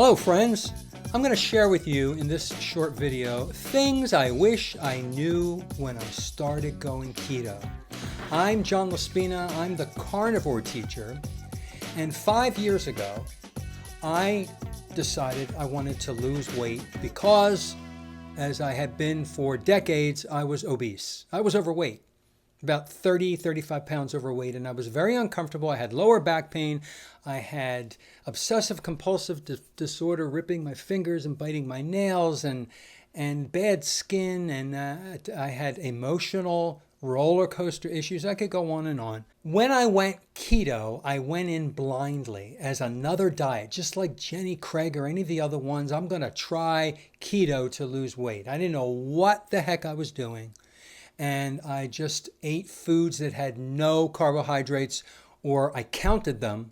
Hello friends, I'm going to share with you in this short video things I wish I knew when I started going keto. I'm John Laspina, I'm the Carnivore teacher, and 5 years ago I decided I wanted to lose weight because, as I had been for decades, I was obese. I was overweight. About 35 pounds overweight, and I was very uncomfortable. I had lower back pain. I had obsessive compulsive disorder, ripping my fingers and biting my nails, and bad skin, and I had emotional roller coaster issues. I could go on and on. When I went keto, I went in blindly as another diet, just like Jenny Craig or any of the other ones. I'm going to try keto to lose weight. I didn't know what the heck I was doing. And I just ate foods that had no carbohydrates, or I counted them,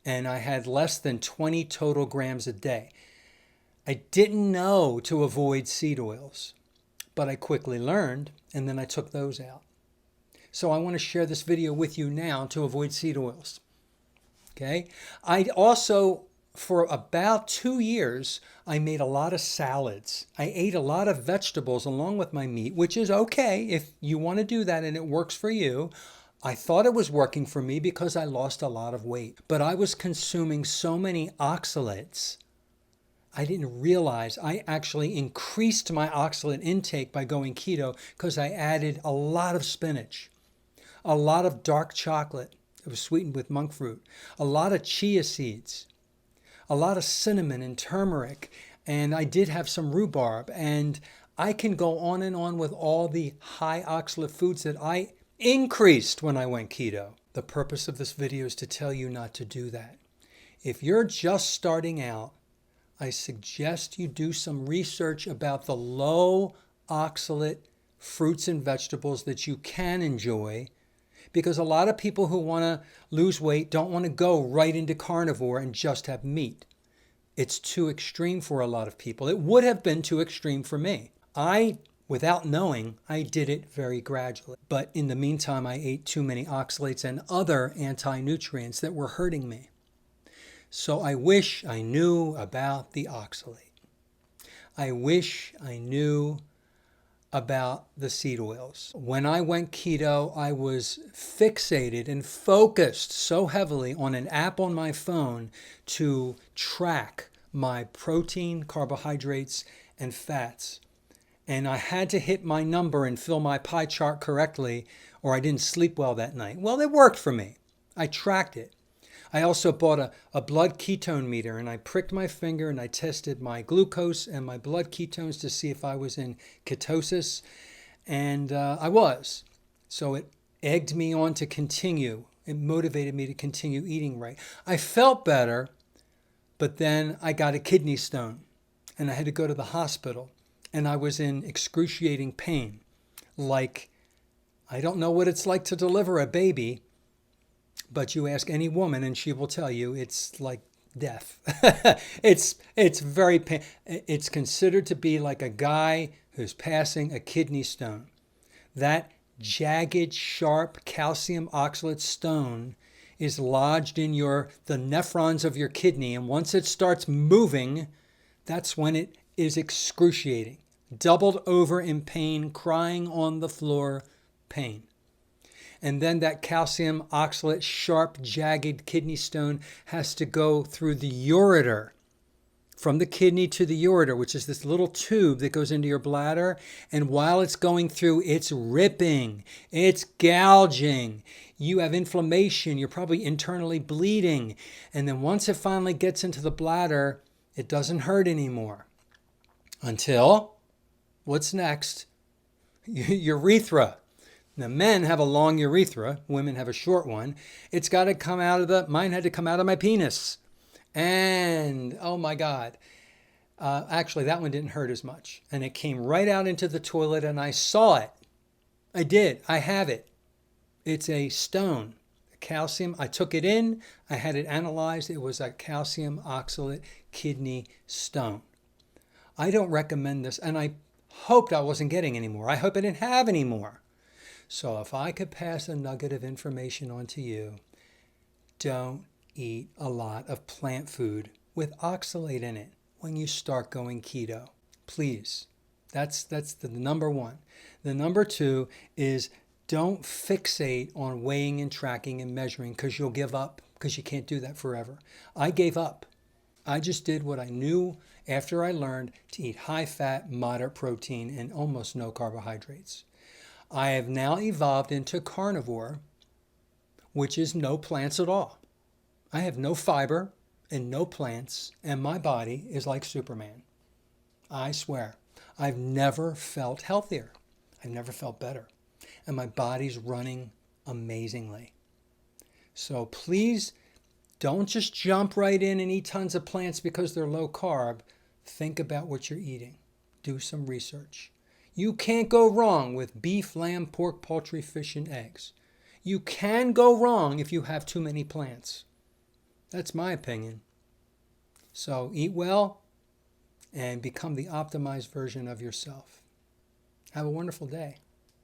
and I had less than 20 total grams a day. I didn't know to avoid seed oils, but I quickly learned, and then I took those out. So I want to share this video with you now to avoid seed oils. Okay? I also, for about 2 years, I made a lot of salads. I ate a lot of vegetables along with my meat, which is okay if you want to do that and it works for you. I thought it was working for me because I lost a lot of weight, but I was consuming so many oxalates. I didn't realize I actually increased my oxalate intake by going keto because I added a lot of spinach, a lot of dark chocolate. It was sweetened with monk fruit, a lot of chia seeds, a lot of cinnamon and turmeric, and I did have some rhubarb, and I can go on and on with all the high oxalate foods that I increased when I went keto. The purpose of this video is to tell you not to do that. If you're just starting out, I suggest you do some research about the low oxalate fruits and vegetables that you can enjoy, because a lot of people who want to lose weight don't want to go right into carnivore and just have meat. It's too extreme for a lot of people. It would have been too extreme for me. Without knowing, I did it very gradually. But in the meantime, I ate too many oxalates and other anti-nutrients that were hurting me. So I wish I knew about the oxalate. I wish I knew about the seed oils. When I went keto, I was fixated and focused so heavily on an app on my phone to track my protein, carbohydrates, and fats. And I had to hit my number and fill my pie chart correctly, or I didn't sleep well that night. Well, it worked for me. I tracked it. I also bought a blood ketone meter, and I pricked my finger and I tested my glucose and my blood ketones to see if I was in ketosis, and I was. So it egged me on to continue. It motivated me to continue eating right. I felt better, but then I got a kidney stone, and I had to go to the hospital, and I was in excruciating pain. Like, I don't know what it's like to deliver a baby, but you ask any woman and she will tell you it's like death. It's very painful. It's considered to be like a guy who's passing a kidney stone. That jagged, sharp calcium oxalate stone is lodged in the nephrons of your kidney, and once it starts moving, that's when it is excruciating. Doubled over in pain, crying on the floor, pain. And then that calcium oxalate, sharp, jagged kidney stone has to go through the ureter, from the kidney to the ureter, which is this little tube that goes into your bladder. And while it's going through, it's ripping, it's gouging. You have inflammation, you're probably internally bleeding. And then once it finally gets into the bladder, it doesn't hurt anymore. Until, what's next? Urethra. Now, men have a long urethra. Women have a short one. It's got to come out of mine had to come out of my penis. And, oh my God. Actually, that one didn't hurt as much. And it came right out into the toilet, and I saw it. I did. I have it. It's a stone. Calcium. I took it in. I had it analyzed. It was a calcium oxalate kidney stone. I don't recommend this. And I hoped I wasn't getting any more. I hope I didn't have any more. So if I could pass a nugget of information on to you, don't eat a lot of plant food with oxalate in it when you start going keto. Please. That's the number one. The number two is don't fixate on weighing and tracking and measuring because you'll give up because you can't do that forever. I gave up. I just did what I knew after I learned to eat high fat, moderate protein, and almost no carbohydrates. I have now evolved into carnivore, which is no plants at all. I have no fiber and no plants, and my body is like Superman. I swear, I've never felt healthier. I've never felt better. And my body's running amazingly. So please don't just jump right in and eat tons of plants because they're low carb. Think about what you're eating. Do some research. You can't go wrong with beef, lamb, pork, poultry, fish, and eggs. You can go wrong if you have too many plants. That's my opinion. So eat well and become the optimized version of yourself. Have a wonderful day.